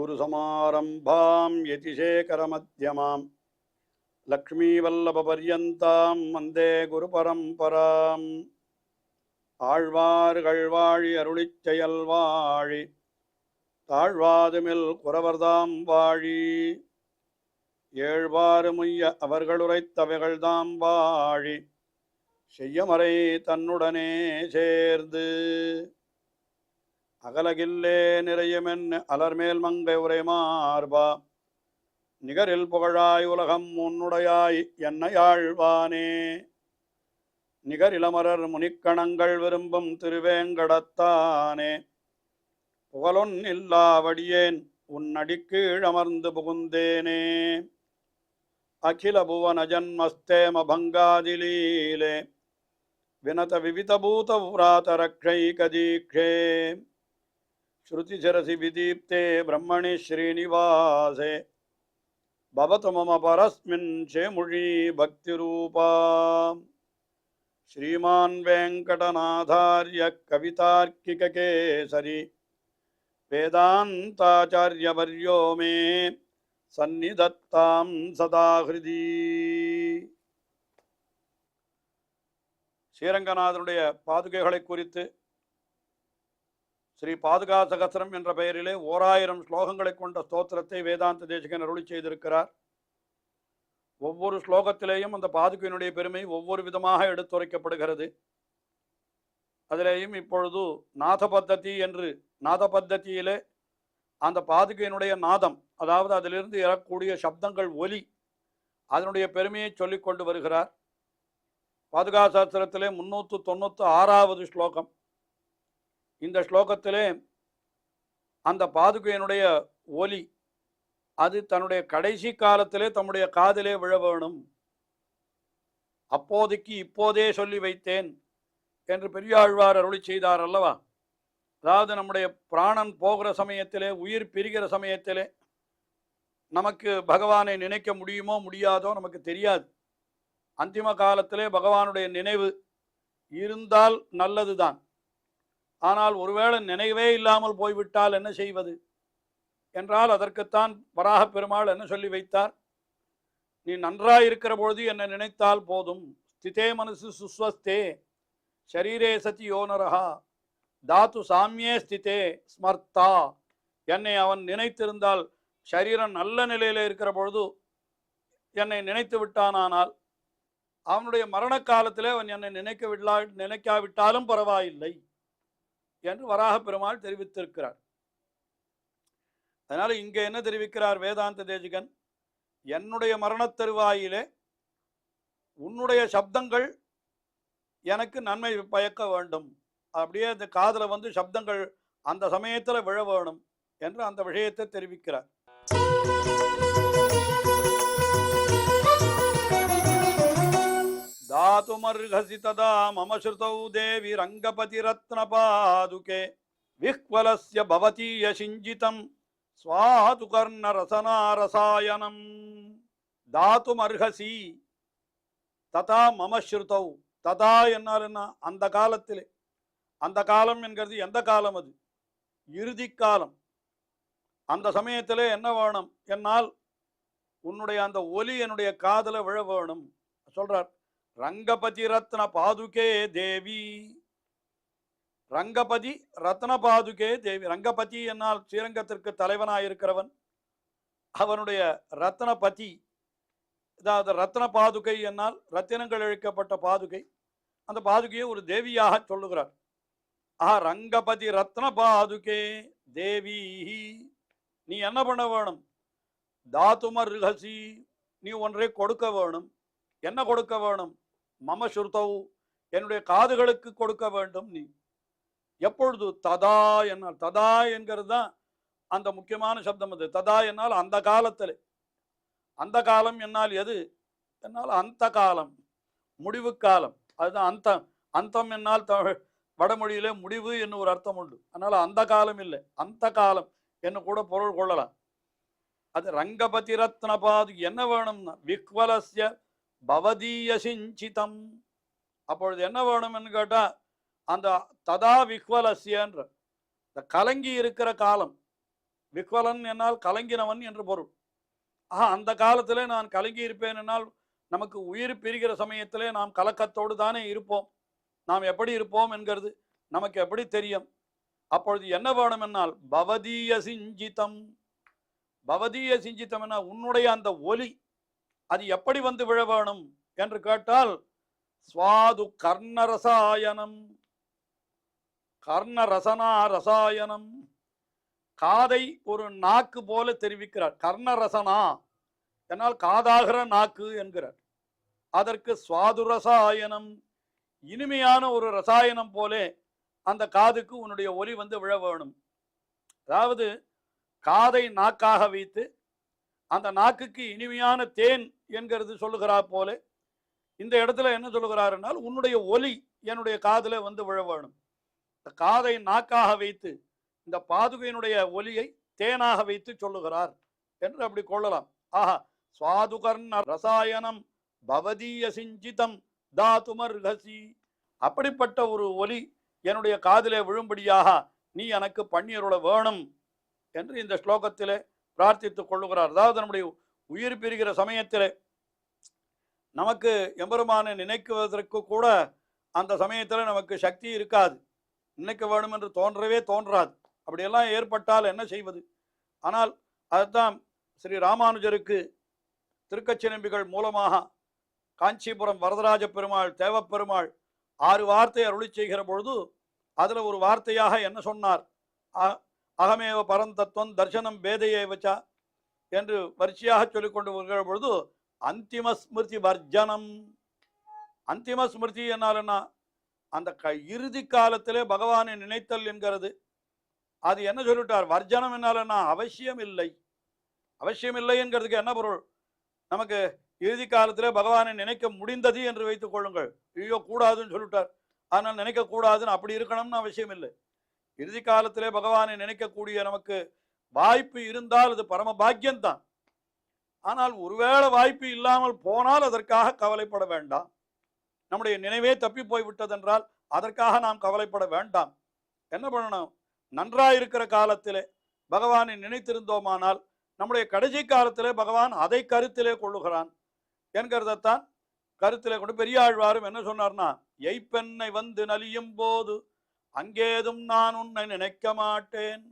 अस्मद्गुरुसमारम्भां यतिशेखरमध्यमां लक्ष्मीवल्लभपर्यन्तां वन्दे गुरुपरम्पराम् ஆழ்வார்கள்வாழி அருளிச் செயல்வாழி தாழ்வாதுமில் குறவர்தாம் வாழி ஏழ்வாறுமுய்ய அவர்களுரைத்தவைகள்தாம் வாழி செய்யமறை தன்னுடனே சேர்ந்து அகலகில்லே நிறையுமென் அலர்மேல் மங்கை உரை மார்பா நிகரில் புகழாய் உலகம் உன்னுடையாய் என்னையாழ்வானே நிகரிலமரர் முனிக்கணங்கள் விரும்பும் திருவேங்கடத்தானே புகழொன் இல்லாவடியேன் உன்னடிக்கீழ் அமர்ந்து புகுந்தேனே அகில புவன ஜன்மஸ்தேம பங்காதிலீலே வினத விவிதபூத விராத ரக்ஷைகதீக்ஷே ஸ்ருதிசிரசி விதீப்தே பிரம்மணி ஸ்ரீனிவாசே பவது மம பரஸ்மின் சேமுழி பக்திரூபா श्रीमान् वेंकटनाथार्य कवितार्किककेसरी वेदान्ताचार्यवर्यो मे सन्निधत्तां सदा हृदि. ஸ்ரீரங்கநாதனுடைய பாதுகைகளை குறித்து ஸ்ரீ பாதுகா சகஸ்ரம் என்ற பெயரிலே 1000 ஸ்லோகங்களை கொண்ட ஸ்தோத்திரத்தை வேதாந்த தேசிகன் அருளி செய்திருக்கிறார். ஒவ்வொரு ஸ்லோகத்திலேயும் அந்த பாதுகையினுடைய பெருமை ஒவ்வொரு விதமாக எடுத்துரைக்கப்படுகிறது. அதிலேயும் இப்பொழுது நாத பத்ததி என்று நாத பத்ததியிலே அந்த பாதுகையினுடைய நாதம், அதாவது அதிலிருந்து எழக்கூடிய சப்தங்கள் ஒலி, அதனுடைய பெருமையை சொல்லிக் கொண்டு வருகிறார். பாதுகா சாஸ்திரத்திலே 396வது ஸ்லோகம். இந்த ஸ்லோகத்திலே அந்த பாதுகையினுடைய ஒலி அது தன்னுடைய கடைசி காலத்திலே தம்முடைய காதிலே விழ வேணும். அப்போதைக்கு இப்போதே சொல்லி வைத்தேன் என்று பெரியாழ்வார் அருளி செய்தார் அல்லவா. அதாவது நம்முடைய பிராணன் போகிற சமயத்திலே, உயிர் பிரிகிற சமயத்திலே நமக்கு பகவானை நினைக்க முடியுமோ முடியாதோ நமக்கு தெரியாது. அந்திம காலத்திலே பகவானுடைய நினைவு இருந்தால் நல்லதுதான். ஆனால் ஒருவேளை நினைவே இல்லாமல் போய்விட்டால் என்ன செய்வது என்றால் அதற்குத்தான் வராக பெருமாள் என்ன சொல்லி வைத்தார்? நீ நன்றாயிருக்கிற பொழுது என்னை நினைத்தால் போதும். ஸ்திதே மனசு சுஸ்வஸ்தே ஷரீரே சதி யோனரஹா தாத்து சாமியே ஸ்திதே ஸ்மர்த்தா. என்னை அவன் நினைத்திருந்தால், ஷரீரம் நல்ல நிலையில் இருக்கிற பொழுது என்னை நினைத்து விட்டானால் அவனுடைய மரண காலத்திலே அவன் என்னை நினைக்காவிட்டாலும் பரவாயில்லை என்று வராக பெருமாள் தெரிவித்திருக்கிறார். அதனால இங்கே என்ன தெரிவிக்கிறார் வேதாந்த தேசிகன்? என்னுடைய மரணத் தருவாயிலே உன்னுடைய சப்தங்கள் எனக்கு நன்மை பயக்க வேண்டும். அப்படியே அந்த காதல வந்து சப்தங்கள் அந்த சமயத்தில் விழ வேணும் என்று அந்த விஷயத்தை தெரிவிக்கிறார். தாதுமர்ஹசி ததா மம ஸ்ருதௌ தேவி ரங்கபதி ரத்ன பாதுகே விஹ்வலஸ்ய பவதீய சிஞ்சிதம் ஸ்வாதுகர்ண ரசனாரசாயனம் தாத்தும் அர்ஹசி ததா மம ஸ்ருதௌ. ததா என்னால் என்ன? அந்த காலத்திலே. அந்த காலம் என்கிறது எந்த காலம்? அது இறுதி காலம். அந்த சமயத்திலே என்ன வேணும் என்னால் உன்னுடைய அந்த ஒலி என்னுடைய காதல விழ வேணும் சொல்றார். ரங்கபதி ரத்ன பாதுகே தேவி. ரங்கபதி ரத்ன பாதுகே தேவி. ரங்கபதி என்னால் ஸ்ரீரங்கத்திற்கு தலைவனாயிருக்கிறவன். அவனுடைய ரத்னபதி, அதாவது ரத்ன பாதுகை என்னால் ரத்தினங்கள் இழைக்கப்பட்ட பாதுகை. அந்த பாதுகையை ஒரு தேவியாக சொல்லுகிறார். ரங்கபதி ரத்ன பாதுகே தேவி. நீ என்ன பண்ண வேணும்? தாத்துமர்ஹசி, நீ ஒன்றை கொடுக்க வேணும். என்ன கொடுக்க வேணும்? மம ஸ்ருதௌ, என்னுடைய காதுகளுக்கு கொடுக்க வேண்டும். நீ எப்பொழுது? ததா என்னால். ததா என்கிறது தான் அந்த முக்கியமான சப்தம். அது ததா என்னால் அந்த காலத்தில். அந்த காலம் என்னால் எது என்னால் அந்த காலம், முடிவு காலம். அதுதான் அந்தம். அந்தம் என்னால் வடமொழியிலே முடிவு என்ன ஒரு அர்த்தம் உண்டு. அதனால அந்த காலம் இல்லை, அந்த காலம் என்ன கூட பொருள் கொள்ளலாம். அது ரங்கபதி ரத்ன பாது என்ன வேணும்னா விக்வலஸ்ய பவதீய சிஞ்சிதம். அப்பொழுது என்ன வேணும்னு கேட்டா அந்த ததா விஹ்வலஸ்யன்ற இந்த கலங்கி இருக்கிற காலம், விக்வலன் என்னால் கலங்கினவன் என்று பொருள். அந்த காலத்திலே நான் கலங்கி இருப்பேன் என்னால் நமக்கு உயிர் பிரிகிற சமயத்திலே நாம் கலக்கத்தோடு தானே இருப்போம். நாம் எப்படி இருப்போம் என்கிறது நமக்கு எப்படி தெரியும்? அப்பொழுது என்ன வேணும் என்னால் பவதீய சிஞ்சிதம். பவதீய சிஞ்சிதம் என்ன? உன்னுடைய அந்த ஒலி அது எப்படி வந்து விழ வேணும் என்று கேட்டால் ஸ்வாது கர்ணரசாயனம், கர்ணரசனா ரசாயனம். காதை ஒரு நாக்கு போல தெரிவிக்கிறார். கர்ணரசனா என்னால் காதாகிற நாக்கு என்கிறார். அதற்கு ஸ்வாது ரசாயனம், இனிமையான ஒரு ரசாயனம் போலே அந்த காதுக்கு உன்னுடைய ஒலி வந்து விழ வேணும். அதாவது காதை நாக்காக வைத்து அந்த நாக்குக்கு இனிமையான தேன் என்கிறது சொல்லுகிறார் போல இந்த இடத்துல என்ன சொல்லுகிறார் என்றால் உன்னுடைய ஒலி என்னுடைய காதில் வந்து விழ வேணும். காதை நாக்காக வைத்து இந்த பாதுகையினுடைய ஒலியை தேனாக வைத்து சொல்லுகிறார் என்று அப்படி கொள்ளலாம். ஆஹா, சுவாதுகர்ண ரசாயனம் பவதீய சிஞ்சிதம் தாதுமர்ஹசி. அப்படிப்பட்ட ஒரு ஒலி என்னுடைய காதிலே விழும்படியாக நீ எனக்கு பன்னீருள வேணும் என்று இந்த ஸ்லோகத்திலே பிரார்த்தித்துக் கொள்ளுகிறார். அதாவது நம்முடைய உயிர் பிரிகிற சமயத்திலே நமக்கு எம்பெருமானை நினைக்குவதற்கு கூட அந்த சமயத்தில் நமக்கு சக்தி இருக்காது. நினைக்க வேணும் என்று தோன்றவே தோன்றாது. அப்படியெல்லாம் ஏற்பட்டால் என்ன செய்வது? ஆனால் அதுதான் ஸ்ரீ ராமானுஜருக்கு திருக்கச்சிநம்பிகள் மூலமாக காஞ்சிபுரம் வரதராஜ பெருமாள் தேவப்பெருமாள் 6 வார்த்தை அருளி செய்கிற பொழுது அதில் ஒரு வார்த்தையாக என்ன சொன்னார்? அகமேவ பரந்தத்துவம் தர்சனம் பேதையே வச்சா என்று வரிசையாக சொல்லிக்கொண்டு வருகிற பொழுது அந்திம ஸ்மிருதி வர்ஜனம். அந்திம ஸ்மிருதி என்னாலன்னா அந்த இறுதி காலத்திலே பகவானை நினைத்தல் என்கிறது. அது என்ன சொல்லிட்டார்? வர்ஜனம் என்னாலன்னா அவசியம் இல்லை. அவசியம் இல்லை என்கிறதுக்கு என்ன பொருள்? நமக்கு இறுதி காலத்திலே பகவானை நினைக்க முடிந்தது என்று வைத்துக் கொள்ளுங்கள். ஐயோ கூடாதுன்னு சொல்லிட்டார், ஆனால் நினைக்க கூடாதுன்னு அப்படி இருக்கணும்னு அவசியம் இல்லை. இறுதி காலத்திலே பகவானை நினைக்கக்கூடிய நமக்கு வாய்ப்பு இருந்தால் அது பரம பாக்கியம்தான். ஆனால் ஒருவேளை வாய்ப்பு இல்லாமல் போனால் அதற்காக கவலைப்பட வேண்டாம். நம்முடைய நினைவே தப்பி போய்விட்டதென்றால் அதற்காக நாம் கவலைப்பட வேண்டாம். என்ன பண்ணணும்? நன்றாயிருக்கிற காலத்திலே பகவானை நினைத்திருந்தோமானால் நம்முடைய கடைசி காலத்திலே பகவான் அதை கருத்திலே கொள்ளுகிறான் என்கிறதான் கருத்திலே கொண்டு பெரியாழ்வாரும் என்ன சொன்னார்னா, எய்ப்பெண்ணை வந்து நலியும் போது அங்கேதும் நான் உன்னை நினைக்க மாட்டேன்,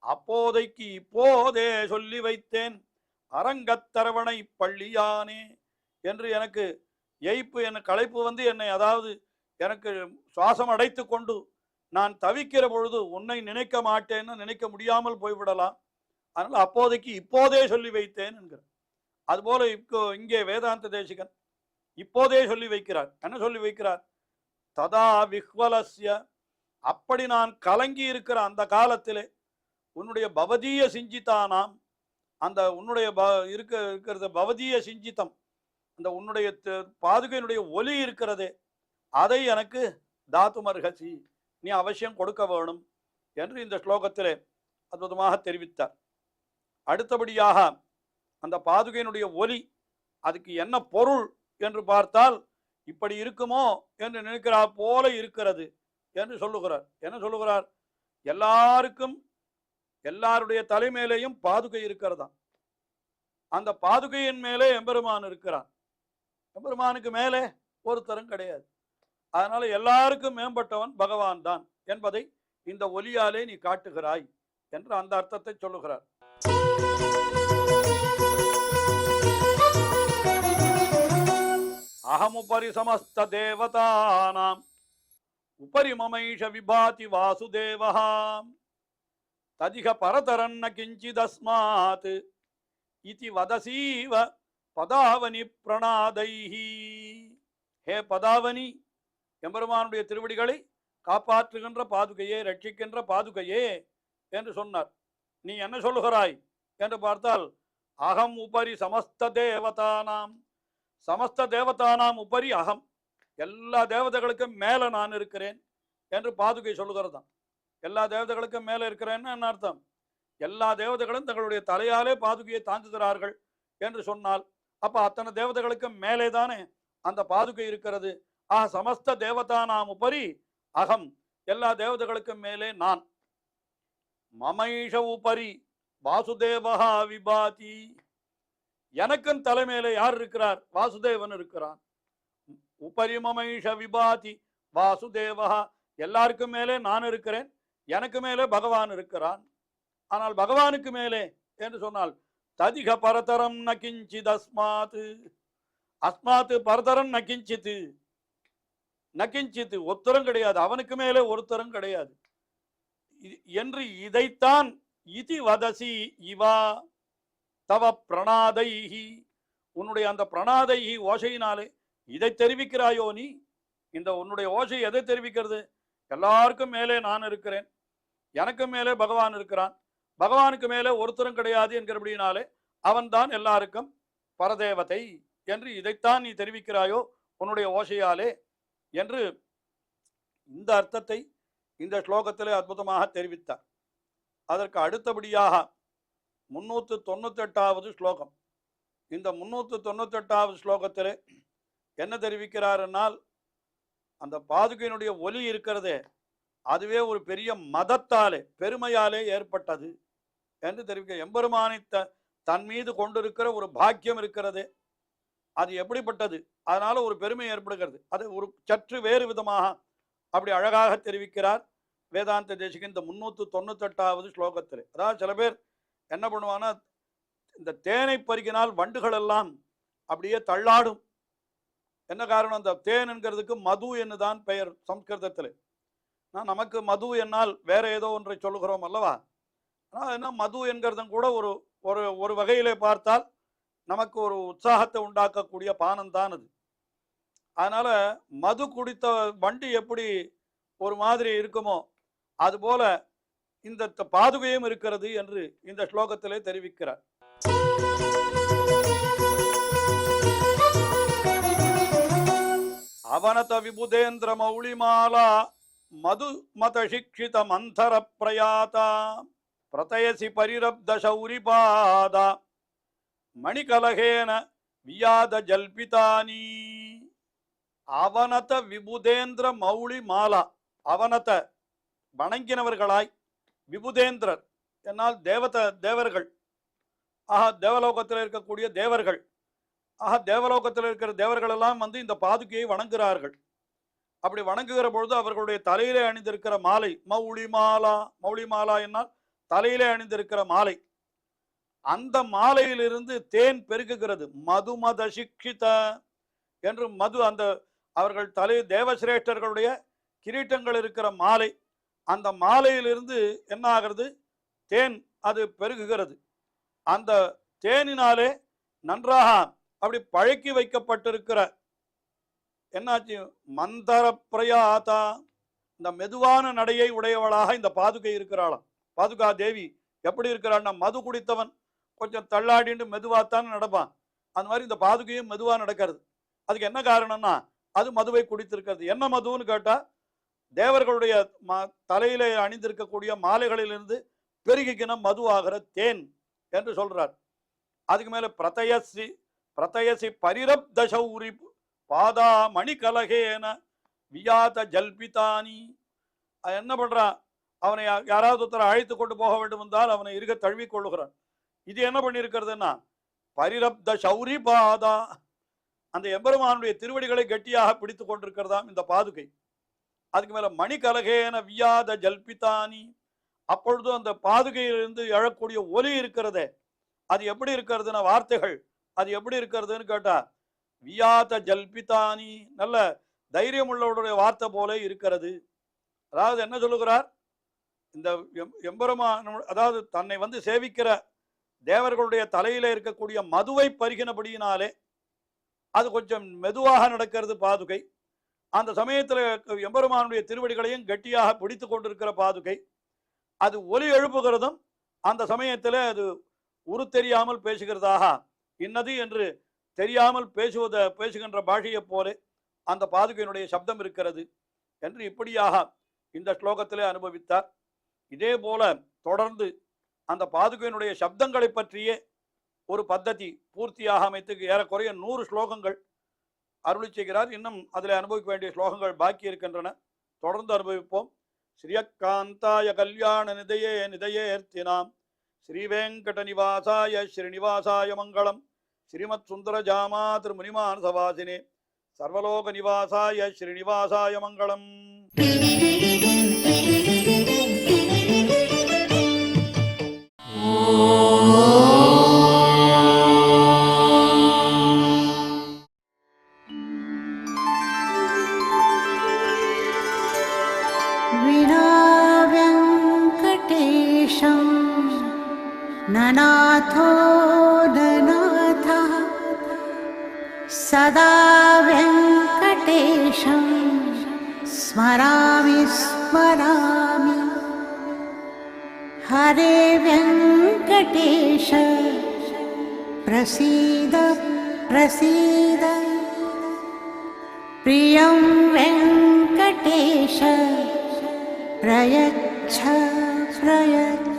அப்போதைக்கு இப்போதே சொல்லி வைத்தேன் அரங்கத்தரவணை பள்ளியானே என்று. எனக்கு எய்ப்பு, என்ன களைப்பு வந்து என்னை, அதாவது எனக்கு சுவாசம் அடைத்து கொண்டு நான் தவிக்கிற பொழுது உன்னை நினைக்க மாட்டேன்னு நினைக்க முடியாமல் போய்விடலாம். அதனால் அப்போதைக்கு இப்போதே சொல்லி வைத்தேன் என்கிறார். அதுபோல இங்கே வேதாந்த தேசிகன் இப்போதே சொல்லி வைக்கிறார். என்ன சொல்லி வைக்கிறார்? ததா விஹ்வலஸ்ய, அப்படி நான் கலங்கி இருக்கிற அந்த காலத்திலே உன்னுடைய பவதீய சிஞ்சிதானாம், அந்த உன்னுடைய இருக்கிறது பவதீய சிஞ்சிதம், அந்த உன்னுடைய பாதுகையினுடைய ஒலி இருக்கிறதே அதை எனக்கு தாத்துமர்ஹசி, நீ அவசியம் கொடுக்க வேணும் என்று இந்த ஸ்லோகத்திலே அற்புதமாக தெரிவித்தார். அடுத்தபடியாக அந்த பாதுகையினுடைய ஒலி அதுக்கு என்ன பொருள் என்று பார்த்தால் இப்படி இருக்குமோ என்று நினைக்கிறார் போல இருக்கிறது என்று சொல்லுகிறார். என்ன சொல்லுகிறார்? எல்லாருக்கும் எல்லாருடைய தலைமையிலேயும் பாதுகை இருக்கிறதா. அந்த பாதுகையின் மேலே எம்பெருமான் இருக்கிறான். எம்பெருமானுக்கு மேலே ஒருத்தரும் கிடையாது. அதனால எல்லாருக்கும் மேம்பட்டவன் பகவான் தான் என்பதை இந்த ஒலியாலே நீ காட்டுகிறாய் என்று அந்த அர்த்தத்தை சொல்லுகிறார். அகமுபரி சமஸ்த தேவதானாம் உபரி மமைஷ விபாதி வாசுதேவஹா ததிக பரதரன்ன கிஞ்சிதஸ்மாத் இதி வதசீவ பதாவனி பிரணாதைஹி. ஹே பதாவனி, எம்பெருமானுடைய திருவடிகளை காப்பாற்றுகின்ற பாதுகையே, ரட்சிக்கின்ற பாதுகையே என்று சொன்னார். நீ என்ன சொல்லுகிறாய் என்று பார்த்தால், அகம் உபரி சமஸ்த தேவதானாம், சமஸ்த தேவதானாம் உபரி அகம், எல்லா தேவதைகளுக்கும் மேல நான் இருக்கிறேன் என்று பாதுகை சொல்லுகிறதாம். எல்லா தேவதைகளுக்கும் மேல இருக்கிறேன்னு என்ன அர்த்தம்? எல்லா தேவதைகளும் தங்களுடைய தலையாலே பாதுகையை தாங்குகிறார்கள் என்று சொன்னால் அப்ப அத்தனை தேவதைகளுக்கும் மேலே தானே அந்த பாதுகை இருக்கிறது. சமஸ்த தேவதானாம் உபரி அகம், எல்லா தேவதைகளுக்கும் மேலே நான். மமைஷ உபரி வாசுதேவஹா விபாதி. எனக்கும் தலைமையில யார் இருக்கிறார்? வாசுதேவன் இருக்கிறான். உபரிமமைஷ விபாதி வாசுதேவஹா. எல்லாருக்கும் மேலே நான் இருக்கிறேன், எனக்கு மேலே பகவான் இருக்கிறான். ஆனால் பகவானுக்கு மேலே என்று சொன்னால் ததிக பரதரம் நகிஞ்சித் அஸ்மாத். அஸ்மாத் பரதரம் நகிஞ்சித்து. நகிஞ்சித்து ஒருத்தரும் கிடையாது, அவனுக்கு மேலே ஒருத்தரும் கிடையாது என்று இதைத்தான் இதி வதசி இவா தவ பிரணாதைஹி. உன்னுடைய அந்த பிரணாதைஹி ஓசையினாலே இதை தெரிவிக்கிறாயோ நீ? இந்த உன்னுடைய ஓசை எதை தெரிவிக்கிறது? எல்லாருக்கும் மேலே நான் இருக்கிறேன், எனக்கு மேலே பகவான் இருக்கிறான், பகவானுக்கு மேலே ஒருத்தரும் கிடையாது என்கிறபடினாலே அவன்தான் எல்லாருக்கும் பரதேவதை என்று இதைத்தான் நீ தெரிவிக்கிறாயோ உன்னுடைய ஓசையாலே என்று இந்த அர்த்தத்தை இந்த ஸ்லோகத்திலே அற்புதமாக தெரிவித்தார். அதற்கு அடுத்தபடியாக 398வது ஸ்லோகம். இந்த 398வது ஸ்லோகத்திலே என்ன தெரிவிக்கிறார் என்னால், அந்த பாதுகையினுடைய ஒலி இருக்கிறதே அதுவே ஒரு பெரிய மதத்தாலே பெருமையாலே ஏற்பட்டது என்று தெரிவிக்க. எம்பெருமானை தன் மீது கொண்டிருக்கிற ஒரு பாக்கியம் இருக்கிறது, அது எப்படிப்பட்டது, அதனால ஒரு பெருமை ஏற்படுகிறது. அது ஒரு சற்று வேறு விதமாக அப்படி அழகாக தெரிவிக்கிறார் வேதாந்த தேசிகன் இந்த 398வது ஸ்லோகத்தில். அதாவது சில பேர் என்ன பண்ணுவாங்கன்னா, இந்த தேனை பருகினால் வண்டுகள் எல்லாம் அப்படியே தள்ளாடும். என்ன காரணம்? அந்த தேன் என்கிறதுக்கு மது என்னுதான் பெயர் சம்ஸ்கிருதத்தில். நமக்கு மது என்னால் வேற ஏதோ ஒன்றை சொல்லுகிறோம் அல்லவா? ஆனால் என்ன மது என்கிறதும் கூட ஒரு ஒரு ஒரு வகையிலே பார்த்தால் நமக்கு ஒரு உற்சாகத்தை உண்டாக்கக்கூடிய பானம் தான் அது. அதனால மது குடித்த வண்டி எப்படி ஒரு மாதிரி இருக்குமோ அதுபோல இந்த பாதுகையும் இருக்கிறது என்று இந்த ஸ்லோகத்திலே தெரிவிக்கிறார். அவனத விபுதேந்திர மௌளிமாலா மது மத சிக்ஷித மந்தர பிரயாதா பிரதயசி பரிரப்த சௌரிபாதா மணிகலகேன வியாத ஜல்பிதானி. அவனத விபுதேந்திர மௌளி மாலா. அவனத வணங்கினவர்களாய், விபுதேந்திரர் என்னால் தேவர்கள். ஆஹா, தேவலோகத்தில் இருக்கக்கூடிய தேவர்கள். ஆஹா, தேவலோகத்தில் இருக்கிற தேவர்கள் எல்லாம் இந்த பாதுகையை வணங்குகிறார்கள். அப்படி வணங்குகிற பொழுது அவர்களுடைய தலையிலே அணிந்திருக்கிற மாலை மௌளி மாலா. மௌளி மாலா என்னால் தலையிலே அணிந்திருக்கிற மாலை. அந்த மாலையிலிருந்து தேன் பெருகுகிறது. மதுமத சிக்ஷித என்று மது, அந்த அவர்கள் தலை தேவசிரேஷ்டர்களுடைய கிரீட்டங்கள் இருக்கிற மாலை, அந்த மாலையிலிருந்து என்ன ஆகிறது? தேன் அது பெருகுகிறது. அந்த தேனினாலே நன்றாக அப்படி பழக்கி வைக்கப்பட்டிருக்கிற என்னாச்சு? மந்தர பிரயாதா. இந்த மெதுவான நடையை உடையவளாக இந்த பாதுகை இருக்கிறாளாம். பாதுகா தேவி எப்படி இருக்கிறான்னா, மது குடித்தவன் கொஞ்சம் தள்ளாடின்னு மெதுவாத்தான் நடப்பான். அந்த மாதிரி இந்த பாதுகையும் மெதுவா நடக்கிறது. அதுக்கு என்ன காரணம்னா, அது மதுவை குடித்திருக்கிறது. என்ன மதுன்னு கேட்டா, தேவர்களுடைய தலையிலே அணிந்திருக்கக்கூடிய மாலைகளிலிருந்து பெருகிக்கின மது ஆகிற தேன் என்று சொல்றார். அதுக்கு மேல பிரதயசி பரிரப்த சௌரி பாதா மணிகலகேன வியாத ஜல்பிதானி. என்ன பண்றான்? அவனை யாராவது ஒருத்தரை அழைத்து கொண்டு போக வேண்டும் என்றால் அவனை இருக தழுவி கொள்ளுகிறான். இது என்ன பண்ணியிருக்கிறதுன்னா, பரிரப்த சௌரி பாதா, அந்த எம்பெருமானுடைய திருவடிகளை கெட்டியாக பிடித்து கொண்டிருக்கிறதாம் இந்த பாதுகை. அதுக்கு மேல மணிகலகேன வியாத ஜல்பிதானி. அப்பொழுது அந்த பாதுகையிலிருந்து எழக்கூடிய ஒலி இருக்கிறதே, அது எப்படி இருக்கிறதுனா, வார்த்தைகள் அது எப்படி இருக்கிறதுன்னு கேட்டா, வியாத ஜல்பிதானி, நல்ல தைரியம் உள்ளவருடைய வார்த்தை போல இருக்கிறது. அதாவது என்ன சொல்லுகிறார்? இந்த எம்பெருமான், அதாவது தன்னை சேவிக்கிற தேவர்களுடைய தலையில இருக்கக்கூடிய மதுவை பருகினபடியினாலே அது கொஞ்சம் மெதுவாக நடக்கிறது பாதுகை. அந்த சமயத்தில் எம்பெருமானுடைய திருவடிகளையும் கெட்டியாக பிடித்து கொண்டிருக்கிற பாதுகை அது ஒலி எழுப்புகிறதும் அந்த சமயத்தில் அது உரு தெரியாமல் பேசுகிறதாக, இன்னது என்று தெரியாமல் பேசுகின்ற பாஷையை போல அந்த பாதுகையினுடைய சப்தம் இருக்கிறது என்று இப்படியாக இந்த ஸ்லோகத்திலே அனுபவித்தார். இதே போல தொடர்ந்து அந்த பாதுகையினுடைய சப்தங்களை பற்றியே ஒரு பத்ததி பூர்த்தியாக அமைத்து ஏறக்குறைய 100 ஸ்லோகங்கள் அருளி செய்கிறார். இன்னும் அதில் அனுபவிக்க வேண்டிய ஸ்லோகங்கள் பாக்கி இருக்கின்றன. தொடர்ந்து அனுபவிப்போம். ஸ்ரீயக்காந்தாய கல்யாண நிதையேர்த்தினாம் ஸ்ரீவேங்கடநிவாசாய ஸ்ரீனிவாசாய மங்களம். ஸ்ரீமத் சுந்தரஜாமா திருமுனிமானசவாசினே சர்வலோக நிவாசாய ஸ்ரீனிவாசாய மங்களம். विनाव्यङ्कटेशं ननाथो ननाथः सदा व्यङ्कटेशं स्मरामि स्मरामि. हरे व्यङ्कटेश प्रसीद प्रसीद. प्रियं वेङ्कटेश प्रयच्छ प्रयच्छ.